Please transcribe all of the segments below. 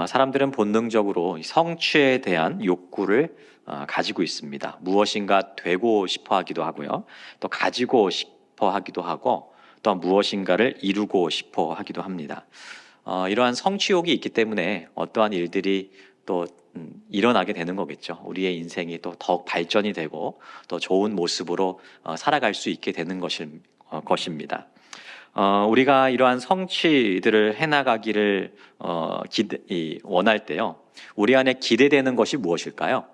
사람들은 본능적으로 성취에 대한 욕구를 가지고 있습니다. 무엇인가 되고 싶어 하기도 하고요. 또 가지고 싶어 하기도 하고 또 무엇인가를 이루고 싶어 하기도 합니다. 이러한 성취욕이 있기 때문에 어떠한 일들이 또 일어나게 되는 거겠죠. 우리의 인생이 또 더욱 발전이 되고 또 좋은 모습으로 살아갈 수 있게 되는 것입니다. 우리가 이러한 성취들을 해나가기를 원할 때요. 우리 안에 기대되는 것이 무엇일까요?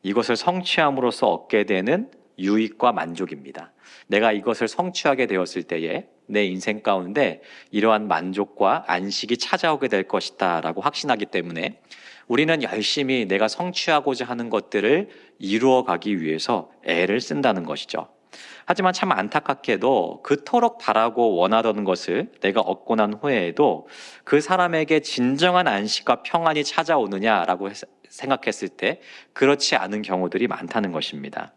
이것을 성취함으로써 얻게 되는 유익과 만족입니다. 내가 이것을 성취하게 되었을 때에 내 인생 가운데 이러한 만족과 안식이 찾아오게 될 것이다 라고 확신하기 때문에 우리는 열심히 내가 성취하고자 하는 것들을 이루어가기 위해서 애를 쓴다는 것이죠. 하지만 참 안타깝게도 그토록 바라고 원하던 것을 내가 얻고 난 후에도 그 사람에게 진정한 안식과 평안이 찾아오느냐라고 생각했을 때 그렇지 않은 경우들이 많다는 것입니다.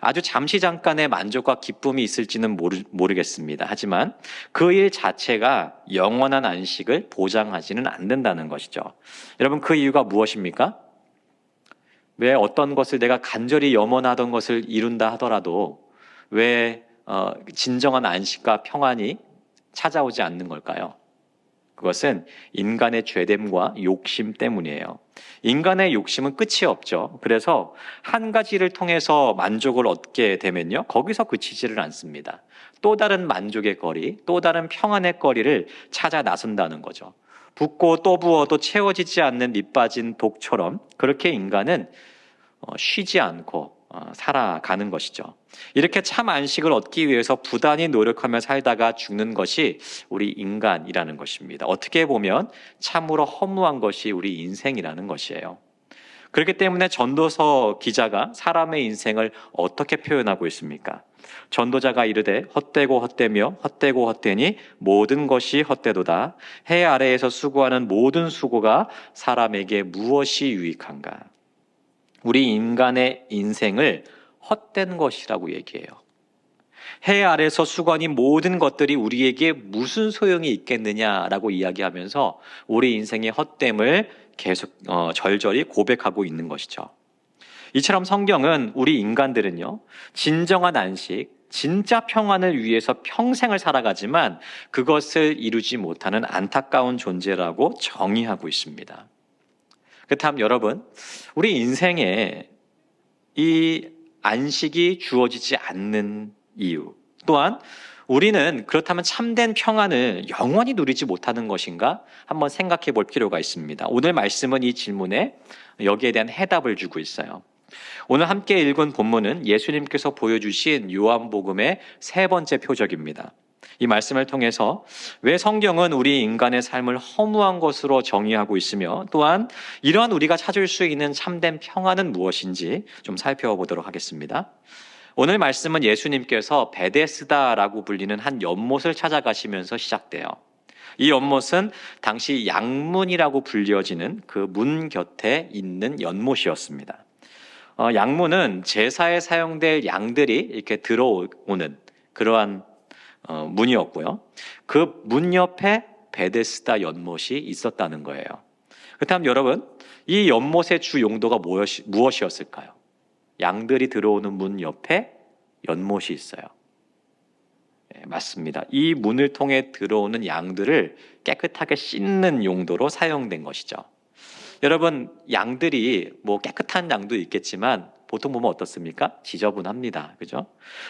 아주 잠시 잠깐의 만족과 기쁨이 있을지는 모르겠습니다. 하지만 그 일 자체가 영원한 안식을 보장하지는 않는다는 것이죠. 여러분, 그 이유가 무엇입니까? 왜 어떤 것을 내가 간절히 염원하던 것을 이룬다 하더라도 왜 진정한 안식과 평안이 찾아오지 않는 걸까요? 그것은 인간의 죄됨과 욕심 때문이에요. 인간의 욕심은 끝이 없죠. 그래서 한 가지를 통해서 만족을 얻게 되면요, 거기서 그치지를 않습니다. 또 다른 만족의 거리, 또 다른 평안의 거리를 찾아 나선다는 거죠. 붓고 또 부어도 채워지지 않는 밑 빠진 독처럼 그렇게 인간은 쉬지 않고 살아가는 것이죠. 이렇게 참 안식을 얻기 위해서 부단히 노력하며 살다가 죽는 것이 우리 인간이라는 것입니다. 어떻게 보면 참으로 허무한 것이 우리 인생이라는 것이에요. 그렇기 때문에 전도서 기자가 사람의 인생을 어떻게 표현하고 있습니까? 전도자가 이르되 헛되고 헛되며 헛되고 헛되니 모든 것이 헛되도다. 해 아래에서 수고하는 모든 수고가 사람에게 무엇이 유익한가? 우리 인간의 인생을 헛된 것이라고 얘기해요. 해 아래서 수고하는 모든 것들이 우리에게 무슨 소용이 있겠느냐라고 이야기하면서 우리 인생의 헛됨을 계속 절절히 고백하고 있는 것이죠. 이처럼 성경은 우리 인간들은요, 진정한 안식, 진짜 평안을 위해서 평생을 살아가지만 그것을 이루지 못하는 안타까운 존재라고 정의하고 있습니다. 그렇다면 여러분, 우리 인생에 이 안식이 주어지지 않는 이유, 또한 우리는 그렇다면 참된 평안을 영원히 누리지 못하는 것인가 한번 생각해 볼 필요가 있습니다. 오늘 말씀은 이 질문에 여기에 대한 해답을 주고 있어요. 오늘 함께 읽은 본문은 예수님께서 보여주신 요한복음의 세 번째 표적입니다. 이 말씀을 통해서 왜 성경은 우리 인간의 삶을 허무한 것으로 정의하고 있으며 또한 이러한 우리가 찾을 수 있는 참된 평안은 무엇인지 좀 살펴보도록 하겠습니다. 오늘 말씀은 예수님께서 베데스다라고 불리는 한 연못을 찾아가시면서 시작돼요. 이 연못은 당시 양문이라고 불려지는 그 문 곁에 있는 연못이었습니다. 양문은 제사에 사용될 양들이 이렇게 들어오는 그러한 문이었고요. 그 문 옆에 베데스다 연못이 있었다는 거예요. 그렇다면 여러분, 이 연못의 주 용도가 무엇이었을까요? 양들이 들어오는 문 옆에 연못이 있어요. 네, 맞습니다. 이 문을 통해 들어오는 양들을 깨끗하게 씻는 용도로 사용된 것이죠. 여러분, 양들이 깨끗한 양도 있겠지만 보통 보면 어떻습니까? 지저분합니다. 그죠?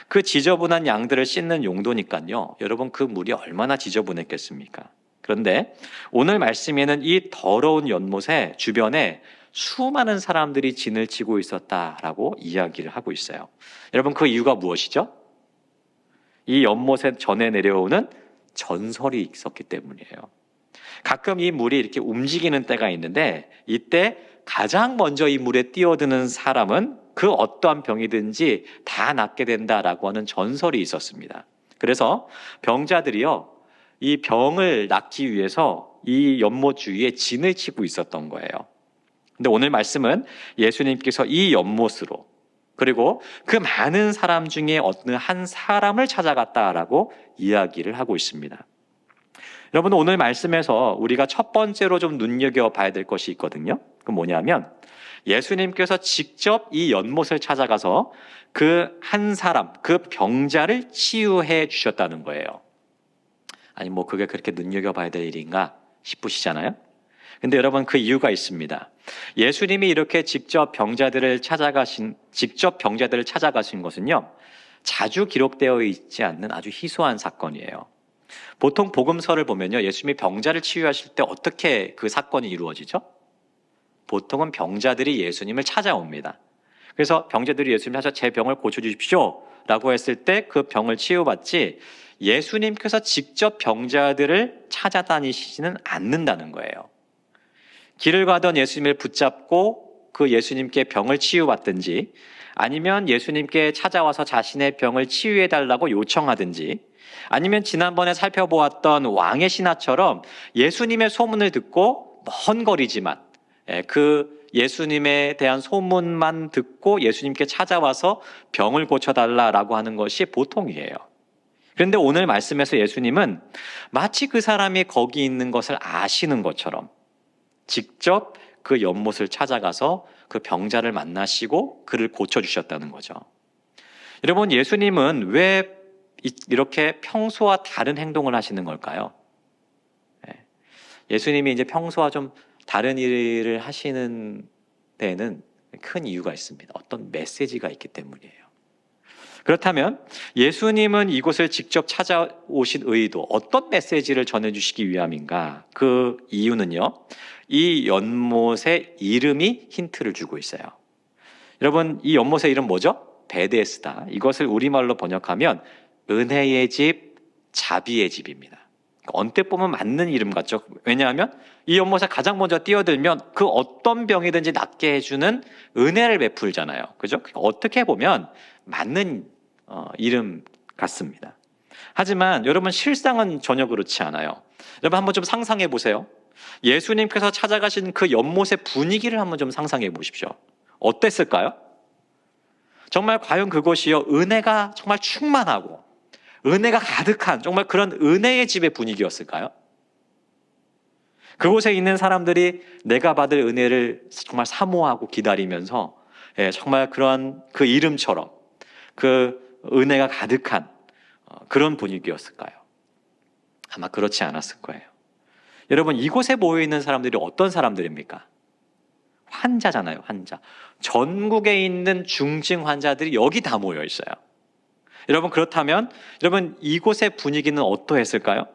그 지저분한 양들을 씻는 용도니까요. 여러분, 그 물이 얼마나 지저분했겠습니까? 그런데 오늘 말씀에는 이 더러운 연못의 주변에 수많은 사람들이 진을 치고 있었다라고 이야기를 하고 있어요. 여러분, 그 이유가 무엇이죠? 이 연못에 전해 내려오는 전설이 있었기 때문이에요. 가끔 이 물이 이렇게 움직이는 때가 있는데 이때 가장 먼저 이 물에 뛰어드는 사람은 그 어떠한 병이든지 다 낫게 된다라고 하는 전설이 있었습니다. 그래서 병자들이요, 이 병을 낫기 위해서 이 연못 주위에 진을 치고 있었던 거예요. 근데 오늘 말씀은 예수님께서 이 연못으로 그리고 그 많은 사람 중에 어느 한 사람을 찾아갔다라고 이야기를 하고 있습니다. 여러분, 오늘 말씀에서 우리가 첫 번째로 좀 눈여겨봐야 될 것이 있거든요. 그건 뭐냐면 예수님께서 직접 이 연못을 찾아가서 그 한 사람, 그 병자를 치유해 주셨다는 거예요. 아니 뭐 그게 그렇게 눈여겨봐야 될 일인가 싶으시잖아요. 근데 여러분, 그 이유가 있습니다. 예수님이 이렇게 직접 병자들을 찾아가신 것은요, 자주 기록되어 있지 않는 아주 희소한 사건이에요. 보통 복음서를 보면요, 예수님이 병자를 치유하실 때 어떻게 그 사건이 이루어지죠? 보통은 병자들이 예수님을 찾아옵니다. 그래서 병자들이 예수님을 찾아 제 병을 고쳐주십시오 라고 했을 때 그 병을 치유받지, 예수님께서 직접 병자들을 찾아다니시지는 않는다는 거예요. 길을 가던 예수님을 붙잡고 그 예수님께 병을 치유받든지, 아니면 예수님께 찾아와서 자신의 병을 치유해달라고 요청하든지, 아니면 지난번에 살펴보았던 왕의 신하처럼 예수님의 소문을 듣고 먼 거리지만 그 예수님에 대한 소문만 듣고 예수님께 찾아와서 병을 고쳐달라고 하는 것이 보통이에요. 그런데 오늘 말씀에서 예수님은 마치 그 사람이 거기 있는 것을 아시는 것처럼 직접 그 연못을 찾아가서 그 병자를 만나시고 그를 고쳐주셨다는 거죠. 여러분, 예수님은 왜 이렇게 평소와 다른 행동을 하시는 걸까요? 예수님이 이제 평소와 좀 다른 일을 하시는 데에는 큰 이유가 있습니다. 어떤 메시지가 있기 때문이에요. 그렇다면 예수님은 이곳을 직접 찾아오신 의도, 어떤 메시지를 전해주시기 위함인가? 그 이유는요, 이 연못의 이름이 힌트를 주고 있어요. 여러분, 이 연못의 이름 뭐죠? 베데스다. 이것을 우리말로 번역하면 은혜의 집, 자비의 집입니다. 언뜻 보면 맞는 이름 같죠? 왜냐하면 이 연못에 가장 먼저 뛰어들면 그 어떤 병이든지 낫게 해주는 은혜를 베풀잖아요. 그죠? 어떻게 보면 맞는 이름 같습니다. 하지만 여러분, 실상은 전혀 그렇지 않아요. 여러분, 한번 좀 상상해 보세요. 예수님께서 찾아가신 그 연못의 분위기를 한번 좀 상상해 보십시오. 어땠을까요? 정말 과연 그곳이요, 은혜가 정말 충만하고 은혜가 가득한 정말 그런 은혜의 집의 분위기였을까요? 그곳에 있는 사람들이 내가 받을 은혜를 정말 사모하고 기다리면서 정말 그런 그 이름처럼 그 은혜가 가득한 그런 분위기였을까요? 아마 그렇지 않았을 거예요. 여러분, 이곳에 모여있는 사람들이 어떤 사람들입니까? 환자잖아요, 환자. 전국에 있는 중증 환자들이 여기 다 모여 있어요. 여러분, 그렇다면 여러분, 이곳의 분위기는 어떠했을까요?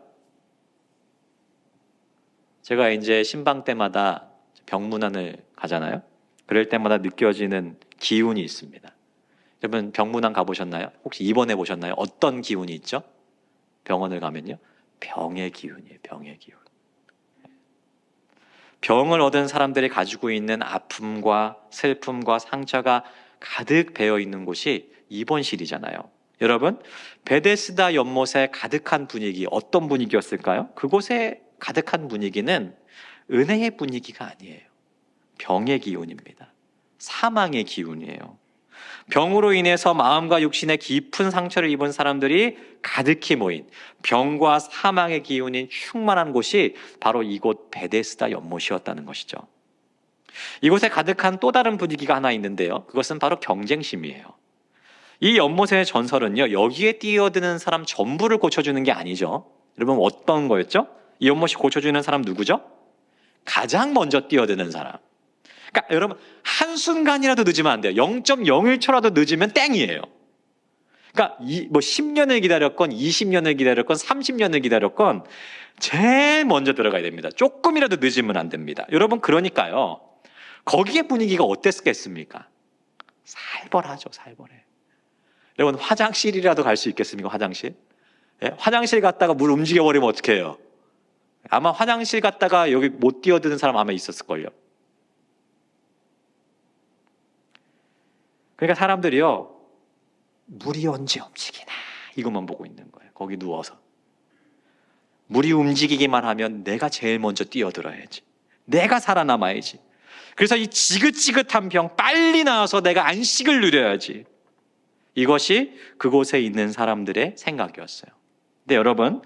제가 이제 신방 때마다 병문안을 가잖아요. 그럴 때마다 느껴지는 기운이 있습니다. 여러분, 병문안 가보셨나요? 혹시 입원해 보셨나요? 어떤 기운이 있죠? 병원을 가면요, 병의 기운이에요. 병의 기운. 병을 얻은 사람들이 가지고 있는 아픔과 슬픔과 상처가 가득 배어 있는 곳이 입원실이잖아요. 여러분, 베데스다 연못에 가득한 분위기, 어떤 분위기였을까요? 그곳에 가득한 분위기는 은혜의 분위기가 아니에요. 병의 기운입니다. 사망의 기운이에요. 병으로 인해서 마음과 육신의 깊은 상처를 입은 사람들이 가득히 모인 병과 사망의 기운이 충만한 곳이 바로 이곳 베데스다 연못이었다는 것이죠. 이곳에 가득한 또 다른 분위기가 하나 있는데요, 그것은 바로 경쟁심이에요. 이 연못의 전설은요, 여기에 뛰어드는 사람 전부를 고쳐주는 게 아니죠. 여러분, 어떤 거였죠? 이 연못이 고쳐주는 사람 누구죠? 가장 먼저 뛰어드는 사람. 그러니까 여러분, 한순간이라도 늦으면 안 돼요. 0.01초라도 늦으면 땡이에요. 그러니까 10년을 기다렸건 20년을 기다렸건 30년을 기다렸건 제일 먼저 들어가야 됩니다. 조금이라도 늦으면 안 됩니다. 여러분, 그러니까요, 거기에 분위기가 어땠겠습니까? 살벌하죠, 살벌해. 여러분, 화장실이라도 갈 수 있겠습니까? 화장실? 화장실 갔다가 물 움직여버리면 어떻게 해요? 아마 화장실 갔다가 여기 못 뛰어드는 사람 아마 있었을걸요. 그러니까 사람들이요, 물이 언제 움직이나 이것만 보고 있는 거예요. 거기 누워서. 물이 움직이기만 하면 내가 제일 먼저 뛰어들어야지. 내가 살아남아야지. 그래서 이 지긋지긋한 병 빨리 나와서 내가 안식을 누려야지. 이것이 그곳에 있는 사람들의 생각이었어요. 근데 여러분,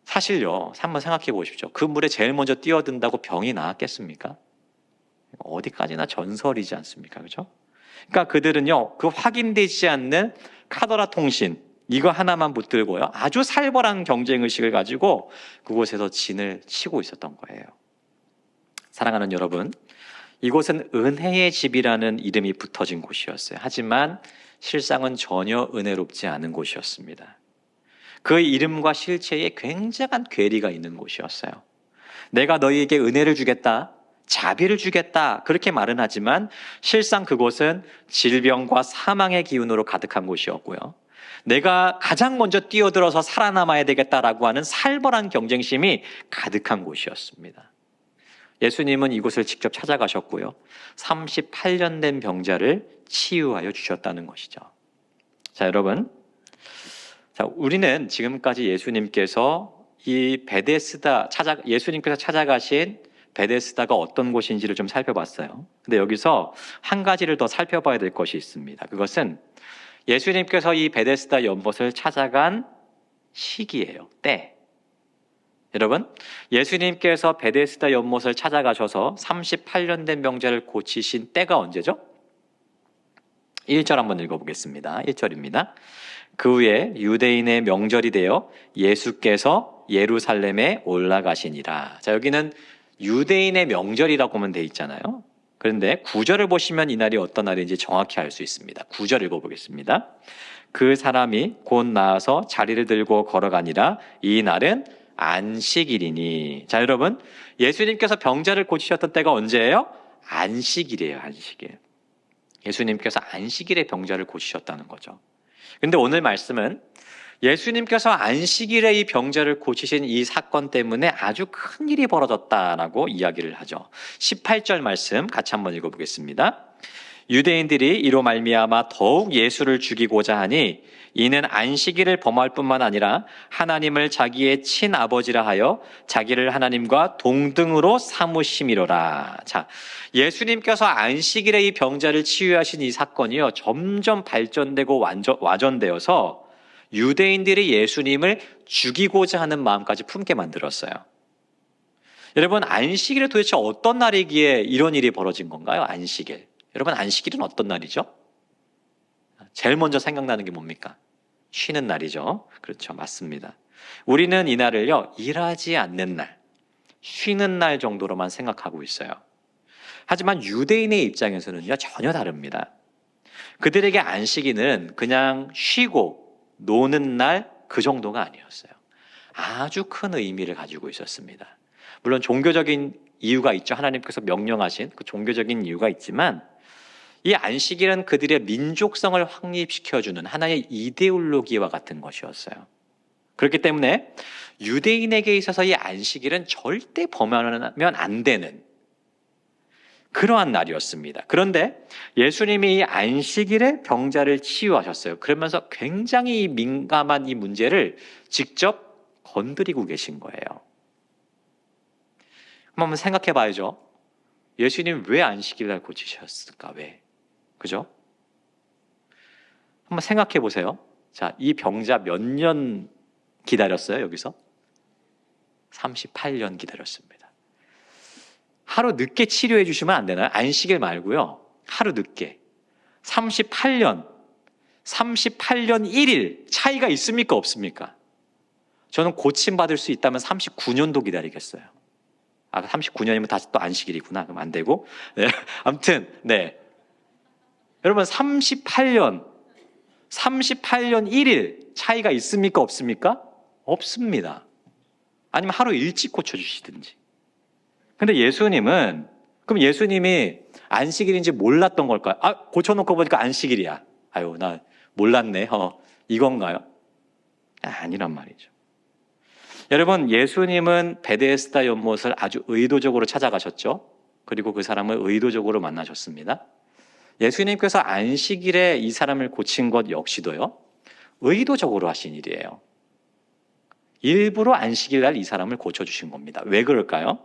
사실요, 한번 생각해 보십시오. 그 물에 제일 먼저 뛰어든다고 병이 나았겠습니까? 어디까지나 전설이지 않습니까? 그죠? 그러니까 그들은요, 그 확인되지 않는 카더라 통신, 이거 하나만 붙들고요, 아주 살벌한 경쟁의식을 가지고 그곳에서 진을 치고 있었던 거예요. 사랑하는 여러분, 이곳은 은혜의 집이라는 이름이 붙어진 곳이었어요. 하지만 실상은 전혀 은혜롭지 않은 곳이었습니다. 그 이름과 실체에 굉장한 괴리가 있는 곳이었어요. 내가 너희에게 은혜를 주겠다, 자비를 주겠다, 그렇게 말은 하지만 실상 그곳은 질병과 사망의 기운으로 가득한 곳이었고요. 내가 가장 먼저 뛰어들어서 살아남아야 되겠다라고 하는 살벌한 경쟁심이 가득한 곳이었습니다. 예수님은 이곳을 직접 찾아가셨고요, 38년 된 병자를 치유하여 주셨다는 것이죠. 자, 여러분, 우리는 지금까지 예수님께서 예수님께서 찾아가신 베데스다가 어떤 곳인지를 좀 살펴봤어요. 근데 여기서 한 가지를 더 살펴봐야 될 것이 있습니다. 그것은 예수님께서 이 베데스다 연못을 찾아간 시기예요. 때. 여러분, 예수님께서 베데스다 연못을 찾아가셔서 38년 된 병자를 고치신 때가 언제죠? 1절 한번 읽어보겠습니다. 1절입니다. 그 후에 유대인의 명절이 되어 예수께서 예루살렘에 올라가시니라. 자, 여기는 유대인의 명절이라고 하면 돼 있잖아요. 그런데 9절을 보시면 이 날이 어떤 날인지 정확히 알 수 있습니다. 9절 읽어보겠습니다. 그 사람이 곧 나와서 자리를 들고 걸어가니라. 이 날은 안식일이니. 자, 여러분, 예수님께서 병자를 고치셨던 때가 언제예요? 안식일이에요. 안식일. 예수님께서 안식일에 병자를 고치셨다는 거죠. 근데 오늘 말씀은 예수님께서 안식일에 이 병자를 고치신 이 사건 때문에 아주 큰 일이 벌어졌다라고 이야기를 하죠. 18절 말씀 같이 한번 읽어보겠습니다. 유대인들이 이로 말미암아 더욱 예수를 죽이고자 하니 이는 안식일을 범할 뿐만 아니라 하나님을 자기의 친아버지라 하여 자기를 하나님과 동등으로 삼으심이로라. 자, 예수님께서 안식일에 이 병자를 치유하신 이 사건이요, 점점 발전되고 와전되어서 유대인들이 예수님을 죽이고자 하는 마음까지 품게 만들었어요. 여러분, 안식일이 도대체 어떤 날이기에 이런 일이 벌어진 건가요? 안식일. 여러분, 안식일은 어떤 날이죠? 제일 먼저 생각나는 게 뭡니까? 쉬는 날이죠. 그렇죠. 맞습니다. 우리는 이 날을요, 일하지 않는 날, 쉬는 날 정도로만 생각하고 있어요. 하지만 유대인의 입장에서는요, 전혀 다릅니다. 그들에게 안식일은 그냥 쉬고 노는 날 그 정도가 아니었어요. 아주 큰 의미를 가지고 있었습니다. 물론 종교적인 이유가 있죠. 하나님께서 명령하신 그 종교적인 이유가 있지만 이 안식일은 그들의 민족성을 확립시켜주는 하나의 이데올로기와 같은 것이었어요. 그렇기 때문에 유대인에게 있어서 이 안식일은 절대 범하면 안 되는 그러한 날이었습니다. 그런데 예수님이 이 안식일에 병자를 치유하셨어요. 그러면서 굉장히 민감한 이 문제를 직접 건드리고 계신 거예요. 한번 생각해 봐야죠. 예수님 왜 안식일 날 고치셨을까? 왜? 그죠? 한번 생각해 보세요. 자, 이 병자 몇 년 기다렸어요, 여기서? 38년 기다렸습니다. 하루 늦게 치료해 주시면 안 되나요? 안식일 말고요. 하루 늦게. 38년 1일 차이가 있습니까? 없습니까? 저는 고침받을 수 있다면 39년도 기다리겠어요. 39년이면 다시 또 안식일이구나. 그럼 안 되고. 네. 아무튼, 네. 여러분, 38년 1일 차이가 있습니까? 없습니까? 없습니다. 아니면 하루 일찍 고쳐주시든지. 근데 예수님은, 그럼 예수님이 안식일인지 몰랐던 걸까요? 고쳐놓고 보니까 안식일이야. 아유, 나 몰랐네. 이건가요? 아니란 말이죠. 여러분, 예수님은 베데스다 연못을 아주 의도적으로 찾아가셨죠. 그리고 그 사람을 의도적으로 만나셨습니다. 예수님께서 안식일에 이 사람을 고친 것 역시도요, 의도적으로 하신 일이에요. 일부러 안식일 날 이 사람을 고쳐주신 겁니다. 왜 그럴까요?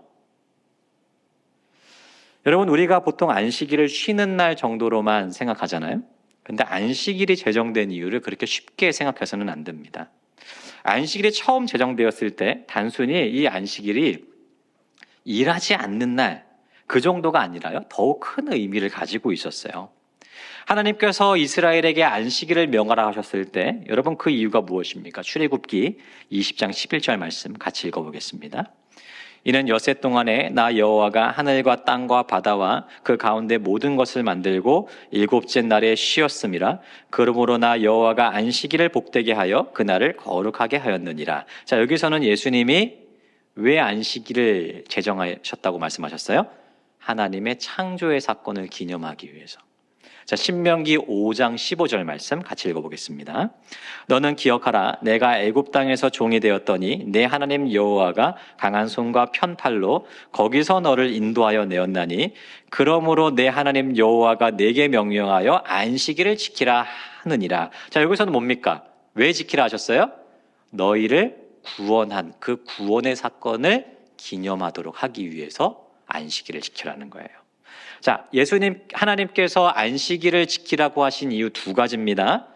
여러분, 우리가 보통 안식일을 쉬는 날 정도로만 생각하잖아요. 근데 안식일이 제정된 이유를 그렇게 쉽게 생각해서는 안 됩니다. 안식일이 처음 제정되었을 때 단순히 이 안식일이 일하지 않는 날, 그 정도가 아니라요, 더욱 큰 의미를 가지고 있었어요. 하나님께서 이스라엘에게 안식일을 명하라 하셨을 때 여러분 그 이유가 무엇입니까? 출애굽기 20장 11절 말씀 같이 읽어보겠습니다. 이는 엿새 동안에 나 여호와가 하늘과 땅과 바다와 그 가운데 모든 것을 만들고 일곱째 날에 쉬었음이라. 그러므로 나 여호와가 안식일을 복되게 하여 그날을 거룩하게 하였느니라. 자, 여기서는 예수님이 왜 안식일을 제정하셨다고 말씀하셨어요? 하나님의 창조의 사건을 기념하기 위해서. 자, 신명기 5장 15절 말씀 같이 읽어보겠습니다. 너는 기억하라. 내가 애굽 땅에서 종이 되었더니 내 하나님 여호와가 강한 손과 편팔로 거기서 너를 인도하여 내었나니 그러므로 내 하나님 여호와가 내게 명령하여 안식일을 지키라 하느니라. 자, 여기서는 뭡니까? 왜 지키라 하셨어요? 너희를 구원한 그 구원의 사건을 기념하도록 하기 위해서 안식일을 지키라는 거예요. 자, 하나님께서 안식일을 지키라고 하신 이유 두 가지입니다.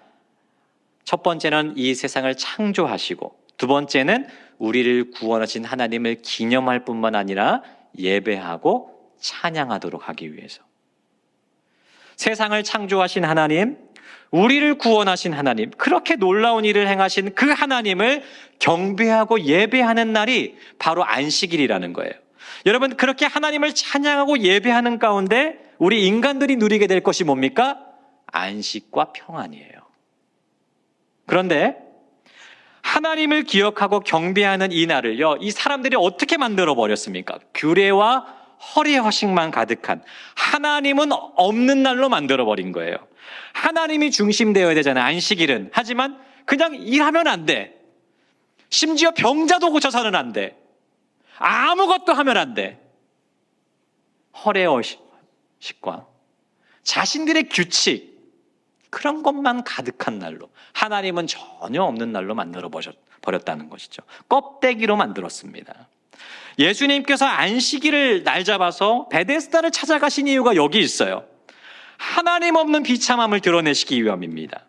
첫 번째는 이 세상을 창조하시고, 두 번째는 우리를 구원하신 하나님을 기념할 뿐만 아니라 예배하고 찬양하도록 하기 위해서. 세상을 창조하신 하나님, 우리를 구원하신 하나님, 그렇게 놀라운 일을 행하신 그 하나님을 경배하고 예배하는 날이 바로 안식일이라는 거예요. 여러분, 그렇게 하나님을 찬양하고 예배하는 가운데 우리 인간들이 누리게 될 것이 뭡니까? 안식과 평안이에요. 그런데 하나님을 기억하고 경배하는 이 날을요, 이 사람들이 어떻게 만들어 버렸습니까? 규례와 허례 허식만 가득한, 하나님은 없는 날로 만들어 버린 거예요. 하나님이 중심되어야 되잖아요, 안식일은. 하지만 그냥 일하면 안 돼. 심지어 병자도 고쳐서는 안 돼. 아무것도 하면 안 돼. 허례허식과 자신들의 규칙, 그런 것만 가득한 날로, 하나님은 전혀 없는 날로 만들어 버렸다는 것이죠. 껍데기로 만들었습니다. 예수님께서 안식일을 날 잡아서 베데스다를 찾아가신 이유가 여기 있어요. 하나님 없는 비참함을 드러내시기 위함입니다.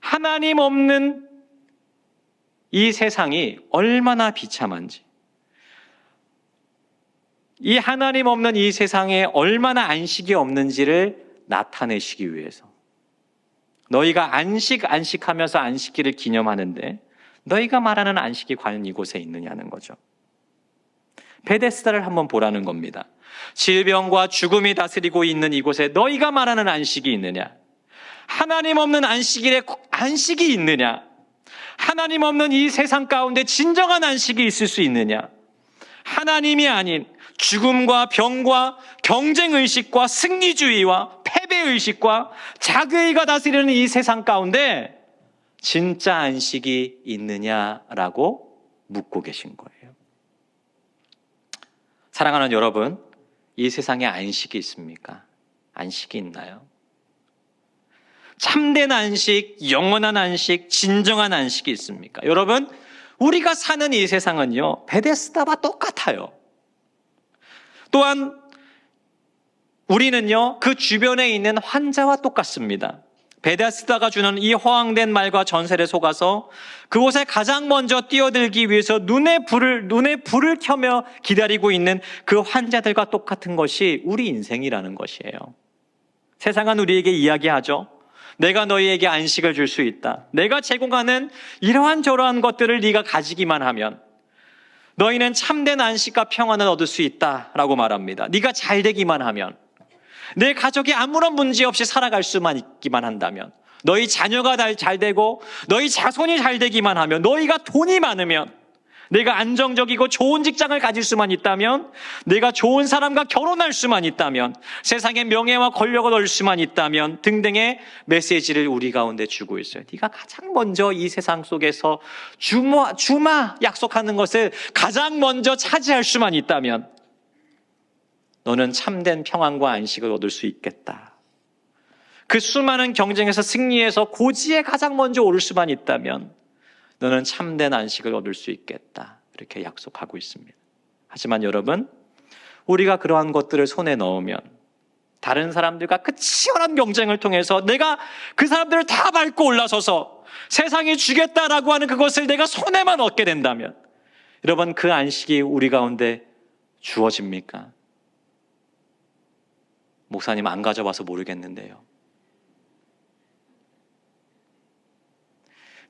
하나님 없는 이 세상이 얼마나 비참한지, 이 하나님 없는 이 세상에 얼마나 안식이 없는지를 나타내시기 위해서. 너희가 안식하면서 안식일을 기념하는데 너희가 말하는 안식이 과연 이곳에 있느냐는 거죠. 베데스다를 한번 보라는 겁니다. 질병과 죽음이 다스리고 있는 이곳에 너희가 말하는 안식이 있느냐? 하나님 없는 안식일에 안식이 있느냐? 하나님 없는 이 세상 가운데 진정한 안식이 있을 수 있느냐? 하나님이 아닌 죽음과 병과 경쟁의식과 승리주의와 패배의식과 자기의가 다스리는 이 세상 가운데 진짜 안식이 있느냐라고 묻고 계신 거예요. 사랑하는 여러분, 이 세상에 안식이 있습니까? 안식이 있나요? 참된 안식, 영원한 안식, 진정한 안식이 있습니까? 여러분, 우리가 사는 이 세상은요, 베데스다와 똑같아요. 또한 우리는요, 그 주변에 있는 환자와 똑같습니다. 베데스다가 주는 이 허황된 말과 전설에 속아서 그곳에 가장 먼저 뛰어들기 위해서 눈에 불을 켜며 기다리고 있는 그 환자들과 똑같은 것이 우리 인생이라는 것이에요. 세상은 우리에게 이야기하죠. 내가 너희에게 안식을 줄 수 있다. 내가 제공하는 이러한 저러한 것들을 네가 가지기만 하면 너희는 참된 안식과 평안을 얻을 수 있다라고 말합니다. 네가 잘 되기만 하면, 내 가족이 아무런 문제 없이 살아갈 수만 있기만 한다면, 너희 자녀가 잘 되고 너희 자손이 잘 되기만 하면, 너희가 돈이 많으면, 내가 안정적이고 좋은 직장을 가질 수만 있다면, 내가 좋은 사람과 결혼할 수만 있다면, 세상의 명예와 권력을 얻을 수만 있다면 등등의 메시지를 우리 가운데 주고 있어요. 네가 가장 먼저 이 세상 속에서 주마 약속하는 것을 가장 먼저 차지할 수만 있다면 너는 참된 평안과 안식을 얻을 수 있겠다. 그 수많은 경쟁에서 승리해서 고지에 가장 먼저 오를 수만 있다면 너는 참된 안식을 얻을 수 있겠다. 이렇게 약속하고 있습니다. 하지만 여러분, 우리가 그러한 것들을 손에 넣으면 다른 사람들과 그 치열한 경쟁을 통해서 내가 그 사람들을 다 밟고 올라서서 세상이 주겠다라고 하는 그것을 내가 손에만 얻게 된다면, 여러분, 그 안식이 우리 가운데 주어집니까? 목사님 안 가져봐서 모르겠는데요.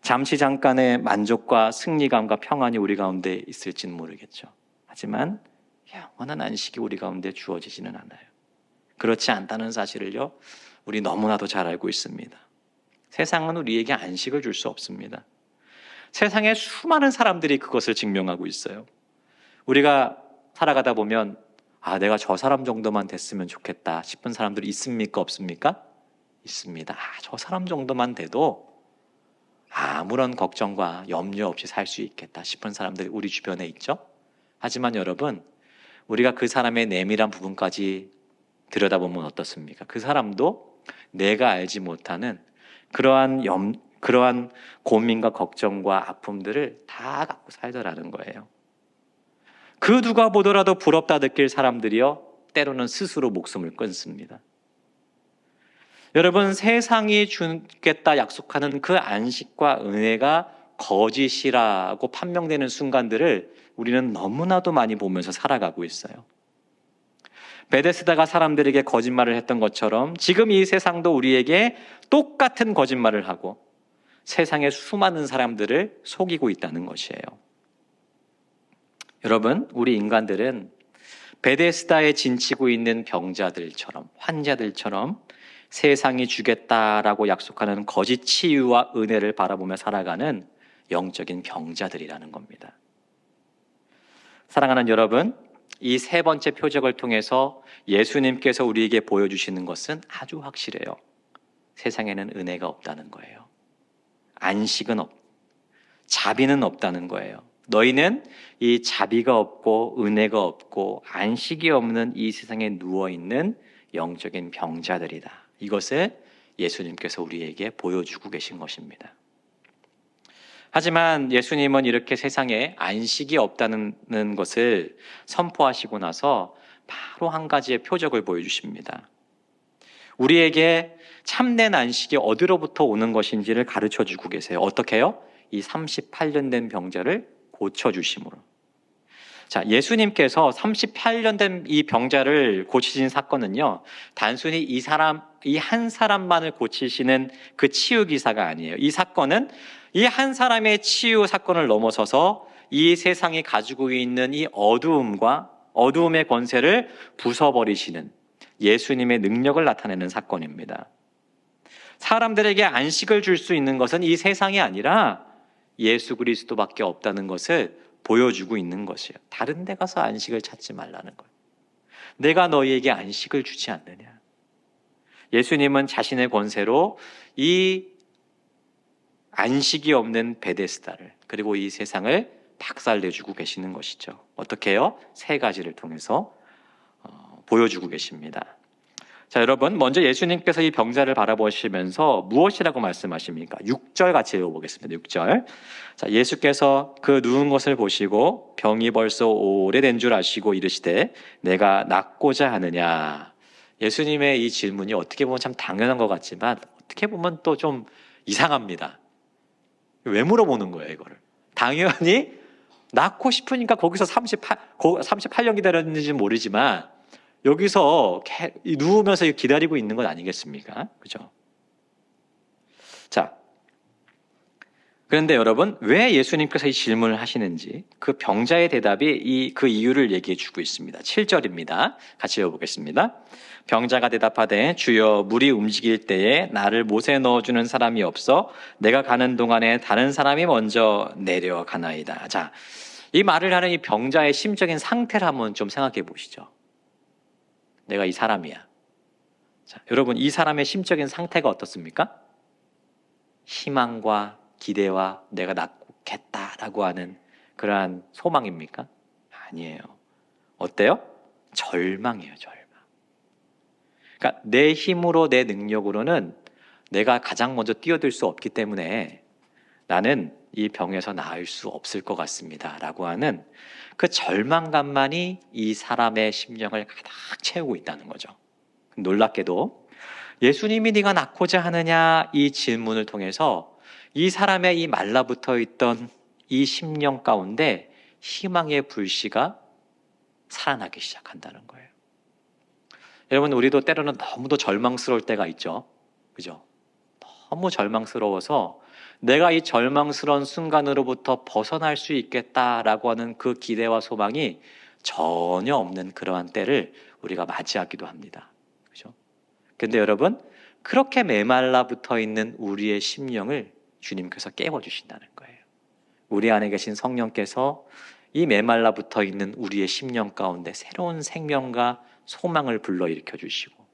잠시 잠깐의 만족과 승리감과 평안이 우리 가운데 있을지는 모르겠죠. 하지만 영원한 안식이 우리 가운데 주어지지는 않아요. 그렇지 않다는 사실을요, 우리 너무나도 잘 알고 있습니다. 세상은 우리에게 안식을 줄 수 없습니다. 세상에 수많은 사람들이 그것을 증명하고 있어요. 우리가 살아가다 보면 내가 저 사람 정도만 됐으면 좋겠다 싶은 사람들이 있습니까? 없습니까? 있습니다. 저 사람 정도만 돼도 아무런 걱정과 염려 없이 살 수 있겠다 싶은 사람들이 우리 주변에 있죠. 하지만 여러분, 우리가 그 사람의 내밀한 부분까지 들여다보면 어떻습니까? 그 사람도 내가 알지 못하는 그러한 고민과 걱정과 아픔들을 다 갖고 살더라는 거예요. 그 누가 보더라도 부럽다 느낄 사람들이요, 때로는 스스로 목숨을 끊습니다. 여러분, 세상이 주겠다 약속하는 그 안식과 은혜가 거짓이라고 판명되는 순간들을 우리는 너무나도 많이 보면서 살아가고 있어요. 베데스다가 사람들에게 거짓말을 했던 것처럼 지금 이 세상도 우리에게 똑같은 거짓말을 하고 세상의 수많은 사람들을 속이고 있다는 것이에요. 여러분, 우리 인간들은 베데스다에 진치고 있는 병자들처럼, 환자들처럼 세상이 주겠다라고 약속하는 거짓 치유와 은혜를 바라보며 살아가는 영적인 병자들이라는 겁니다. 사랑하는 여러분, 이 세 번째 표적을 통해서 예수님께서 우리에게 보여주시는 것은 아주 확실해요. 세상에는 은혜가 없다는 거예요. 자비는 없다는 거예요. 너희는 이 자비가 없고 은혜가 없고 안식이 없는 이 세상에 누워있는 영적인 병자들이다. 이것을 예수님께서 우리에게 보여주고 계신 것입니다. 하지만 예수님은 이렇게 세상에 안식이 없다는 것을 선포하시고 나서 바로 한 가지의 표적을 보여주십니다. 우리에게 참된 안식이 어디로부터 오는 것인지를 가르쳐주고 계세요. 어떻게 해요? 이 38년 된 병자를 고쳐주심으로. 자, 예수님께서 38년 된 이 병자를 고치신 사건은요, 단순히 이 한 사람만을 고치시는 그 치유 기사가 아니에요. 이 사건은 이 한 사람의 치유 사건을 넘어서서 이 세상이 가지고 있는 이 어두움의 권세를 부숴버리시는 예수님의 능력을 나타내는 사건입니다. 사람들에게 안식을 줄 수 있는 것은 이 세상이 아니라 예수 그리스도밖에 없다는 것을 보여주고 있는 것이에요. 다른 데 가서 안식을 찾지 말라는 거예요. 내가 너희에게 안식을 주지 않느냐. 예수님은 자신의 권세로 이 안식이 없는 베데스다를, 그리고 이 세상을 박살내주고 계시는 것이죠. 어떻게 해요? 세 가지를 통해서 보여주고 계십니다. 자, 여러분, 먼저 예수님께서 이 병자를 바라보시면서 무엇이라고 말씀하십니까? 6절 같이 읽어보겠습니다. 6절. 자, 예수께서 그 누운 것을 보시고 병이 벌써 오래된 줄 아시고 이르시되 내가 낫고자 하느냐. 예수님의 이 질문이 어떻게 보면 참 당연한 것 같지만 어떻게 보면 또 좀 이상합니다. 왜 물어보는 거예요, 이거를? 당연히 낫고 싶으니까 거기서 38년 기다렸는지는 모르지만 여기서 누우면서 기다리고 있는 건 아니겠습니까? 그죠? 자, 그런데 여러분, 왜 예수님께서 이 질문을 하시는지 그 병자의 대답이 그 이유를 얘기해 주고 있습니다. 7절입니다. 같이 읽어보겠습니다. 병자가 대답하되 주여, 물이 움직일 때에 나를 못에 넣어주는 사람이 없어 내가 가는 동안에 다른 사람이 먼저 내려가나이다. 자, 이 말을 하는 이 병자의 심적인 상태를 한번 좀 생각해 보시죠. 내가 이 사람이야. 자, 여러분, 이 사람의 심적인 상태가 어떻습니까? 희망과 기대와 내가 낫겠다라고 하는 그러한 소망입니까? 아니에요. 어때요? 절망이에요, 절망. 그러니까 내 힘으로, 내 능력으로는 내가 가장 먼저 뛰어들 수 없기 때문에 나는 이 병에서 나을 수 없을 것 같습니다 라고 하는 그 절망감만이 이 사람의 심령을 가득 채우고 있다는 거죠. 놀랍게도 예수님이 네가 낫고자 하느냐 이 질문을 통해서 이 사람의 이 말라붙어 있던 이 심령 가운데 희망의 불씨가 살아나기 시작한다는 거예요. 여러분, 우리도 때로는 너무도 절망스러울 때가 있죠. 그죠? 너무 절망스러워서 내가 이 절망스러운 순간으로부터 벗어날 수 있겠다라고 하는 그 기대와 소망이 전혀 없는 그러한 때를 우리가 맞이하기도 합니다. 그죠? 근데 여러분, 그렇게 메말라 붙어 있는 우리의 심령을 주님께서 깨워주신다는 거예요. 우리 안에 계신 성령께서 이 메말라 붙어 있는 우리의 심령 가운데 새로운 생명과 소망을 불러일으켜 주시고,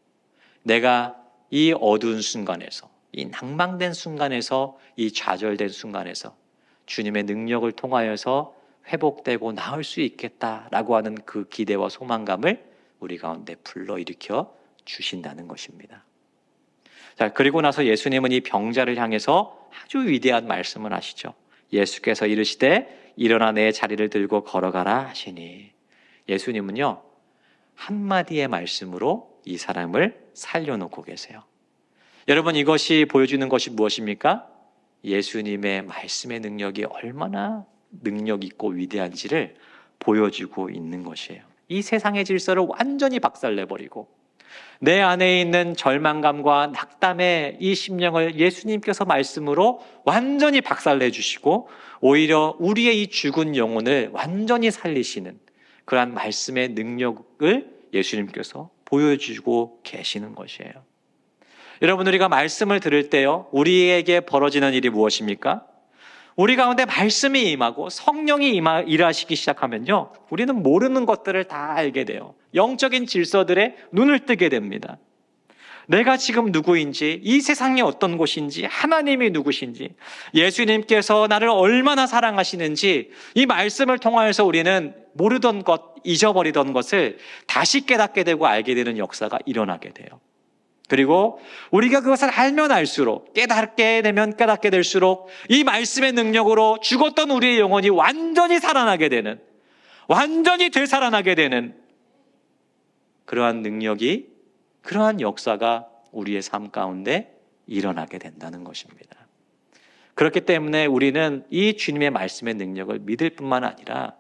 내가 이 어두운 순간에서, 이 낭망된 순간에서, 이 좌절된 순간에서 주님의 능력을 통하여서 회복되고 나을 수 있겠다라고 하는 그 기대와 소망감을 우리 가운데 불러일으켜 주신다는 것입니다. 자, 그리고 나서 예수님은 이 병자를 향해서 아주 위대한 말씀을 하시죠. 예수께서 이르시되 일어나 내 자리를 들고 걸어가라 하시니, 예수님은요 한마디의 말씀으로 이 사람을 살려놓고 계세요. 여러분, 이것이 보여주는 것이 무엇입니까? 예수님의 말씀의 능력이 얼마나 능력 있고 위대한지를 보여주고 있는 것이에요. 이 세상의 질서를 완전히 박살내버리고 내 안에 있는 절망감과 낙담의 이 심령을 예수님께서 말씀으로 완전히 박살내 주시고, 오히려 우리의 이 죽은 영혼을 완전히 살리시는 그러한 말씀의 능력을 예수님께서 보여주고 계시는 것이에요. 여러분, 우리가 말씀을 들을 때요, 우리에게 벌어지는 일이 무엇입니까? 우리 가운데 말씀이 임하고 성령이 일하시기 시작하면요, 우리는 모르는 것들을 다 알게 돼요. 영적인 질서들에 눈을 뜨게 됩니다. 내가 지금 누구인지, 이 세상이 어떤 곳인지, 하나님이 누구신지, 예수님께서 나를 얼마나 사랑하시는지, 이 말씀을 통하여서 우리는 모르던 것, 잊어버리던 것을 다시 깨닫게 되고 알게 되는 역사가 일어나게 돼요. 그리고 우리가 그것을 알면 알수록, 깨닫게 되면 깨닫게 될수록 이 말씀의 능력으로 죽었던 우리의 영혼이 완전히 살아나게 되는, 완전히 되살아나게 되는 그러한 능력이, 그러한 역사가 우리의 삶 가운데 일어나게 된다는 것입니다. 그렇기 때문에 우리는 이 주님의 말씀의 능력을 믿을 뿐만 아니라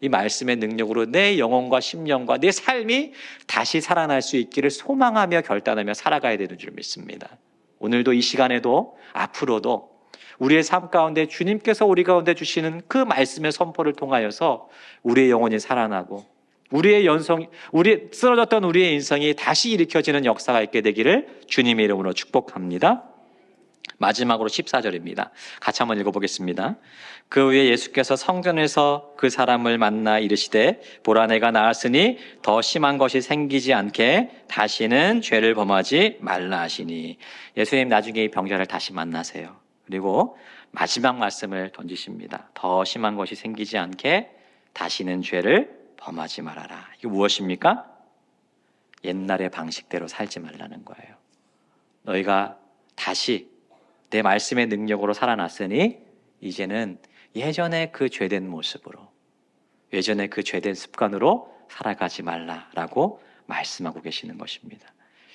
이 말씀의 능력으로 내 영혼과 심령과 내 삶이 다시 살아날 수 있기를 소망하며 결단하며 살아가야 되는 줄 믿습니다. 오늘도 이 시간에도 앞으로도 우리의 삶 가운데 주님께서 우리 가운데 주시는 그 말씀의 선포를 통하여서 우리의 영혼이 살아나고 우리 쓰러졌던 우리의 인생이 다시 일으켜지는 역사가 있게 되기를 주님의 이름으로 축복합니다. 마지막으로 14절입니다. 같이 한번 읽어보겠습니다. 그 후에 예수께서 성전에서 그 사람을 만나 이르시되 보라, 내가 나았으니 더 심한 것이 생기지 않게 다시는 죄를 범하지 말라 하시니, 예수님 나중에 이 병자를 다시 만나세요. 그리고 마지막 말씀을 던지십니다. 더 심한 것이 생기지 않게 다시는 죄를 범하지 말아라. 이게 무엇입니까? 옛날의 방식대로 살지 말라는 거예요. 너희가 다시 내 말씀의 능력으로 살아났으니 이제는 예전의 그 죄된 모습으로, 예전의 그 죄된 습관으로 살아가지 말라라고 말씀하고 계시는 것입니다.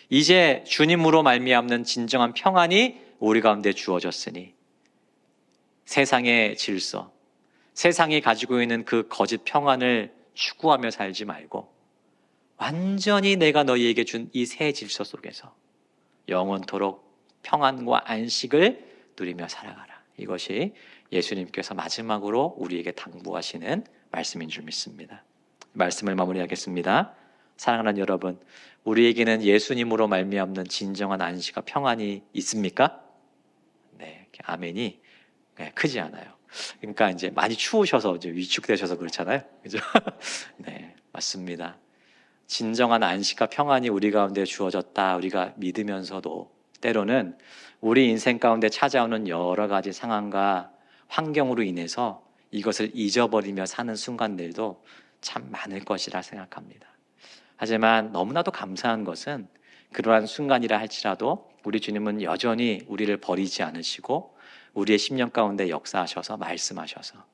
이제 주님으로 말미암는 진정한 평안이 우리 가운데 주어졌으니 세상의 질서, 세상이 가지고 있는 그 거짓 평안을 추구하며 살지 말고 완전히 내가 너희에게 준 이 새 질서 속에서 영원토록 평안과 안식을 누리며 살아가라. 이것이 예수님께서 마지막으로 우리에게 당부하시는 말씀인 줄 믿습니다. 말씀을 마무리하겠습니다. 사랑하는 여러분, 우리에게는 예수님으로 말미암는 진정한 안식과 평안이 있습니까? 네, 아멘이 크지 않아요. 그러니까 이제 많이 추우셔서 이제 위축되셔서 그렇잖아요. 그죠? 네, 맞습니다. 진정한 안식과 평안이 우리 가운데 주어졌다 우리가 믿으면서도 때로는 우리 인생 가운데 찾아오는 여러 가지 상황과 환경으로 인해서 이것을 잊어버리며 사는 순간들도 참 많을 것이라 생각합니다. 하지만 너무나도 감사한 것은 그러한 순간이라 할지라도 우리 주님은 여전히 우리를 버리지 않으시고 우리의 심령 가운데 역사하셔서 말씀하셔서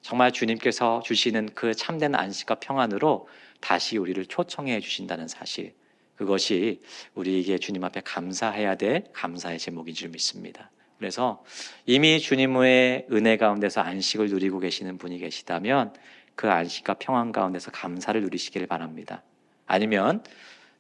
정말 주님께서 주시는 그 참된 안식과 평안으로 다시 우리를 초청해 주신다는 사실, 그것이 우리에게 주님 앞에 감사해야 될 감사의 제목인 줄 믿습니다. 그래서 이미 주님의 은혜 가운데서 안식을 누리고 계시는 분이 계시다면 그 안식과 평안 가운데서 감사를 누리시기를 바랍니다. 아니면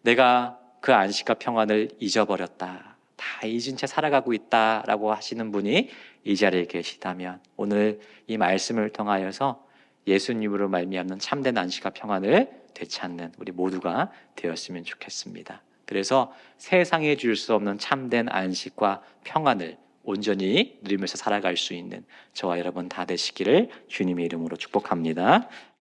내가 그 안식과 평안을 잊어버렸다, 다 잊은 채 살아가고 있다라고 하시는 분이 이 자리에 계시다면 오늘 이 말씀을 통하여서 예수님으로 말미암는 참된 안식과 평안을 되찾는 우리 모두가 되었으면 좋겠습니다. 그래서 세상에 줄 수 없는 참된 안식과 평안을 온전히 누리면서 살아갈 수 있는 저와 여러분 다 되시기를 주님의 이름으로 축복합니다.